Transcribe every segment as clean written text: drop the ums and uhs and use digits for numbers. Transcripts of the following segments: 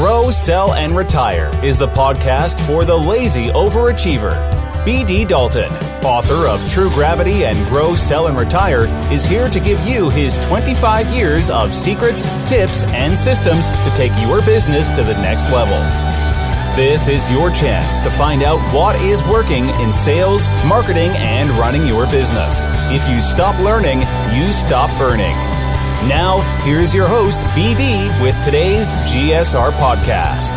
Grow, Sell, and Retire is the podcast for the lazy overachiever. B.D. Dalton, author of True Gravity and Grow, Sell, and Retire, is here to give you his 25 years of secrets, tips, and systems to take your business to the next level. This is your chance to find out what is working in sales, marketing, and running your business. If you stop learning, you stop earning. Now, here's your host, BD, with today's GSR podcast.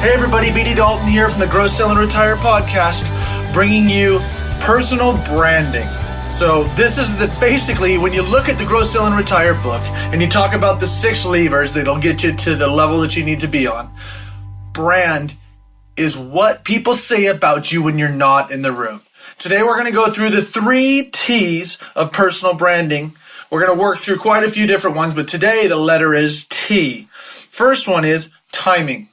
Hey everybody, BD Dalton here from the Grow, Sell, and Retire podcast, bringing you personal branding. So this is basically, when you look at the Grow, Sell, and Retire book, and you talk about the 6 levers that'll get you to the level that you need to be on, brand is what people say about you when you're not in the room. Today we're going to go through the 3 T's of personal branding. We're going to work through quite a few different ones, but today the letter is T. First one is timing.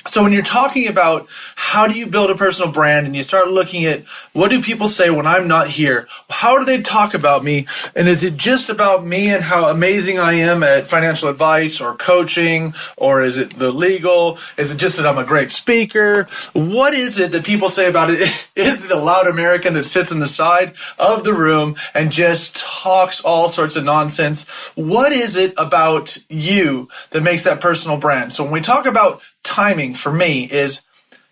So when you're talking about how do you build a personal brand and you start looking at what do people say when I'm not here? How do they talk about me? And is it just about me and how amazing I am at financial advice or coaching? Or is it the legal? Is it just that I'm a great speaker? What is it that people say about it? Is it the loud American that sits on the side of the room and just talks all sorts of nonsense? What is it about you that makes that personal brand? So when we talk about timing, for me, is,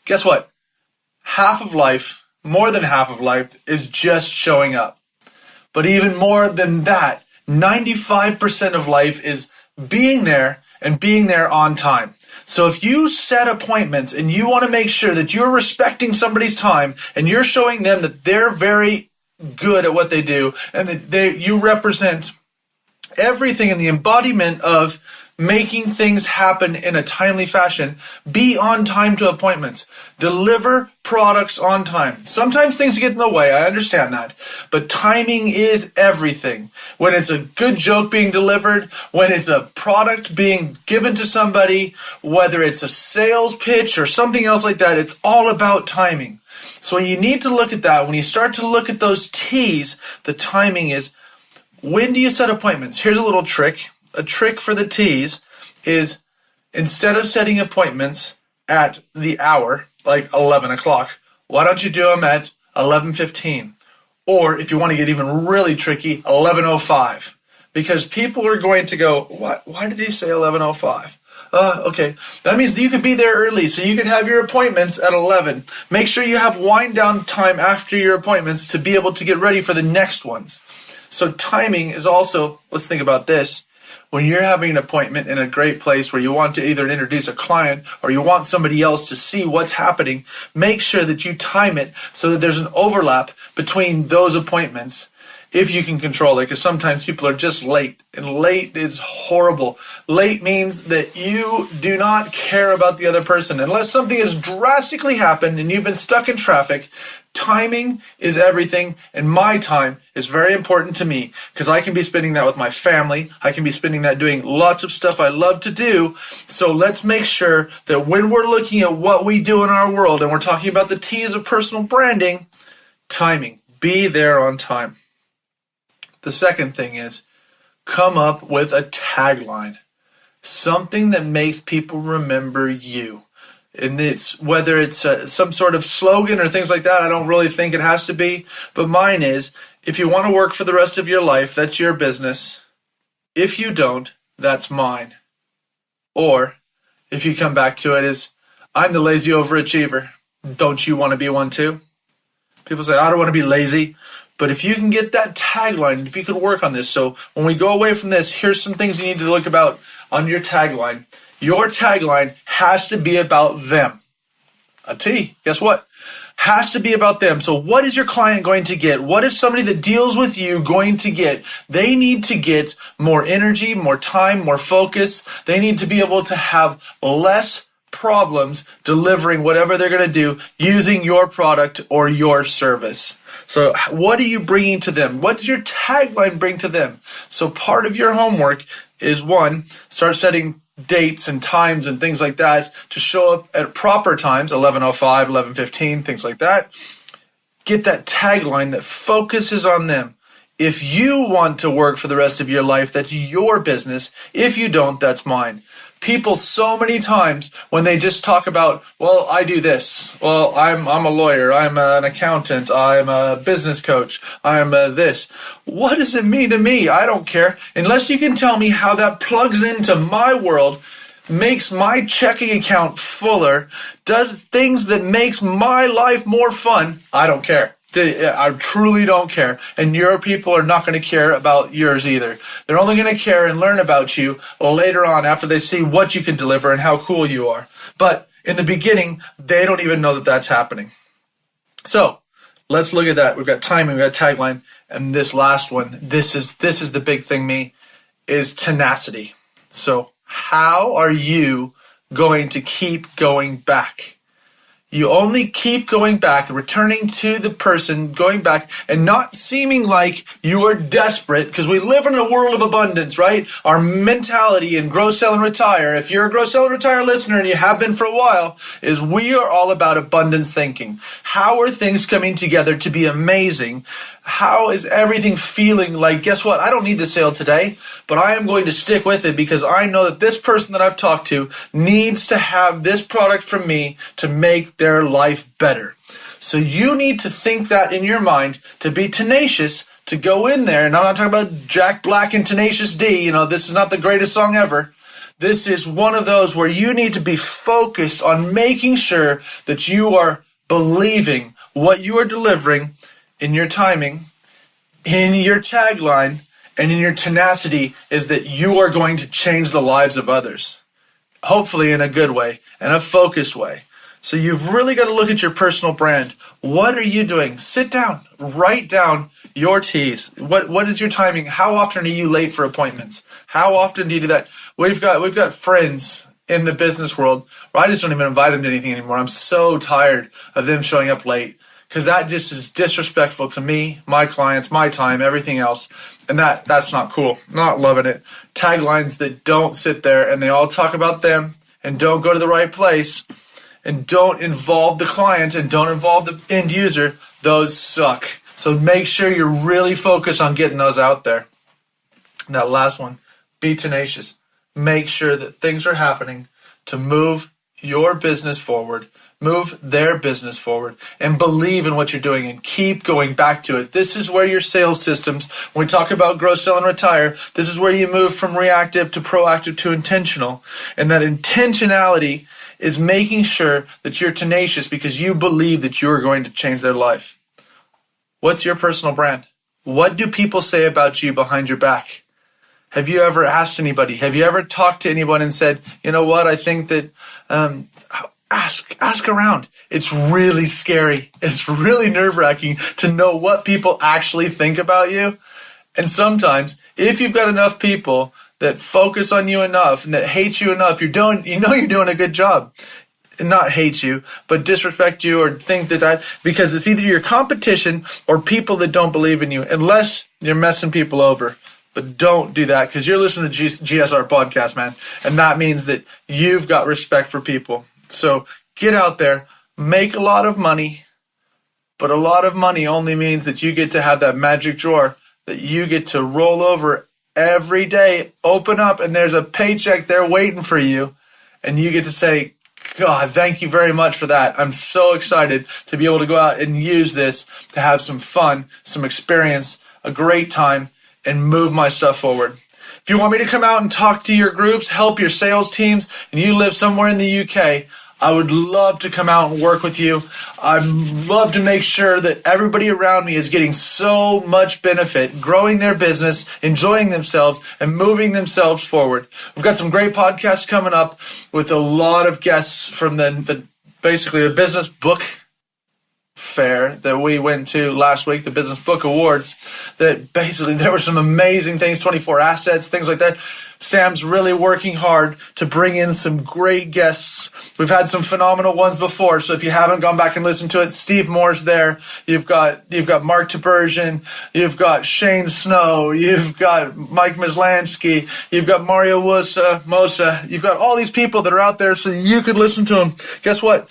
guess what? Half of life, more than half of life, is just showing up. But even more than that, 95% of life is being there and being there on time. So if you set appointments and you want to make sure that you're respecting somebody's time and you're showing them that they're very good at what they do and that you represent everything in the embodiment of making things happen in a timely fashion, be on time to appointments, deliver products on time. Sometimes things get in the way, I understand that, but timing is everything. When it's a good joke being delivered, when it's a product being given to somebody, whether it's a sales pitch or something else like that, it's all about timing. So you need to look at that. When you start to look at those T's, the timing is, when do you set appointments? Here's a little trick. A trick for the T's is, instead of setting appointments at the hour, like 11 o'clock, why don't you do them at 11:15? Or if you want to get even really tricky, 11:05. Because people are going to go, what? Why did he say 11:05? Okay, that means you could be there early, so you could have your appointments at 11. Make sure you have wind down time after your appointments to be able to get ready for the next ones. So timing is also, let's think about this. When you're having an appointment in a great place where you want to either introduce a client or you want somebody else to see what's happening, make sure that you time it so that there's an overlap between those appointments, if you can control it, because sometimes people are just late, and late is horrible. Late means that you do not care about the other person. Unless something has drastically happened and you've been stuck in traffic, timing is everything, and my time is very important to me because I can be spending that with my family. I can be spending that doing lots of stuff I love to do. So let's make sure that when we're looking at what we do in our world and we're talking about the T's of personal branding, timing, be there on time. The second thing is, come up with a tagline, something that makes people remember you. And it's whether it's some sort of slogan or things like that, I don't really think it has to be. But mine is, if you want to work for the rest of your life, that's your business. If you don't, that's mine. Or, if you come back to it, is, I'm the lazy overachiever. Don't you want to be one too? People say, I don't want to be lazy. But if you can get that tagline, if you can work on this, so when we go away from this, here's some things you need to look about on your tagline. Your tagline has to be about them. A T, guess what? Has to be about them. So what is your client going to get? What is somebody that deals with you going to get? They need to get more energy, more time, more focus. They need to be able to have less problems delivering whatever they're going to do using your product or your service. So what are you bringing to them? What does your tagline bring to them? So part of your homework is, one, start setting dates and times and things like that to show up at proper times, 11:05, 11:15, things like that. Get that tagline that focuses on them. If you want to work for the rest of your life, that's your business. If you don't, that's mine. people so many times when they just talk about, well, I do this. Well, I'm a lawyer. I'm an accountant. I'm a business coach. I'm this. What does it mean to me? I don't care. Unless you can tell me how that plugs into my world, makes my checking account fuller, does things that makes my life more fun, I don't care. I truly don't care. And your people are not going to care about yours either. They're only going to care and learn about you later on after they see what you can deliver and how cool you are. But in the beginning, they don't even know that that's happening. So let's look at that. We've got timing, we've got tagline, and this last one, this is the big thing, is tenacity. So how are you going to keep going back? You only keep going back, returning to the person, going back, and not seeming like you are desperate, because we live in a world of abundance, right? Our mentality in Grow, Sell, and Retire, if you're a Grow, Sell, and Retire listener, and you have been for a while, is we are all about abundance thinking. How are things coming together to be amazing? How is everything feeling like, guess what? I don't need the sale today, but I am going to stick with it because I know that this person that I've talked to needs to have this product from me to make their life better. So you need to think that in your mind, to be tenacious, to go in there. And I'm not talking about Jack Black and Tenacious D. This is not the greatest song ever. This is one of those where you need to be focused on making sure that you are believing what you are delivering in your timing, in your tagline, and in your tenacity, is that you are going to change the lives of others. Hopefully in a good way, in a focused way. So you've really got to look at your personal brand. What are you doing? Sit down, write down your T's. What is your timing? How often are you late for appointments? How often do you do that? We've got friends in the business world where I just don't even invite them to anything anymore. I'm so tired of them showing up late, because that just is disrespectful to me, my clients, my time, everything else. And that's not cool. Not loving it. Taglines that don't sit there and they all talk about them and don't go to the right place and don't involve the client and don't involve the end user, those suck. So make sure you're really focused on getting those out there. And that last one, be tenacious. Make sure that things are happening to move your business forward, move their business forward, and believe in what you're doing and keep going back to it. This is where your sales systems, when we talk about Grow, Sell, and Retire, this is where you move from reactive to proactive to intentional. And that intentionality is making sure that you're tenacious because you believe that you're going to change their life. What's your personal brand? What do people say about you behind your back? Have you ever asked anybody? Have you ever talked to anyone and said, you know what, I think that ask around. It's really scary. It's really nerve-wracking to know what people actually think about you. And sometimes, if you've got enough people that focus on you enough and that hate you enough, you're doing a good job. And not hate you, but disrespect you or think that because it's either your competition or people that don't believe in you, unless you're messing people over. But don't do that, because you're listening to GSR podcast, man. And that means that you've got respect for people. So get out there, make a lot of money, but a lot of money only means that you get to have that magic drawer that you get to roll over every day, open up, and there's a paycheck there waiting for you. And you get to say, God, thank you very much for that. I'm so excited to be able to go out and use this to have some fun, some experience, a great time, and move my stuff forward. If you want me to come out and talk to your groups, help your sales teams, and you live somewhere in the UK, I would love to come out and work with you. I'd love to make sure that everybody around me is getting so much benefit, growing their business, enjoying themselves, and moving themselves forward. We've got some great podcasts coming up with a lot of guests from basically the Business Book Fair that we went to last week, the Business Book Awards, that basically there were some amazing things, 24 assets, things like that. Sam's really working hard to bring in some great guests. We've had some phenomenal ones before, so if you haven't gone back and listened to it, Steve Moore's there. You've got Mark Tibergien, you've got Shane Snow, you've got Mike Mislansky, you've got Mario Mosa. You've got all these people that are out there so you could listen to them. Guess what?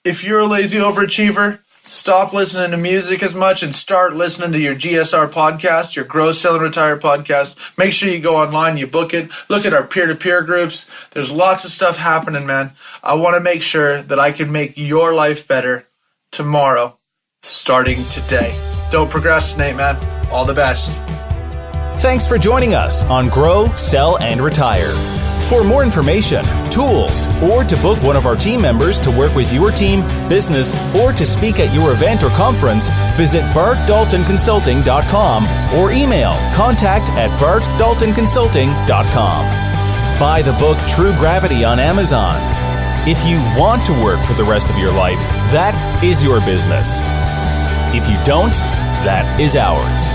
If you're a lazy overachiever, stop listening to music as much and start listening to your GSR podcast, your Grow, Sell, and Retire podcast. Make sure you go online, you book it. Look at our peer-to-peer groups. There's lots of stuff happening, man. I want to make sure that I can make your life better tomorrow, starting today. Don't procrastinate, man. All the best. Thanks for joining us on Grow, Sell, and Retire. For more information, tools, or to book one of our team members to work with your team, business, or to speak at your event or conference, visit bartdaltonconsulting.com or email contact@bartdaltonconsulting.com. Buy the book True Gravity on Amazon. If you want to work for the rest of your life, that is your business. If you don't, that is ours.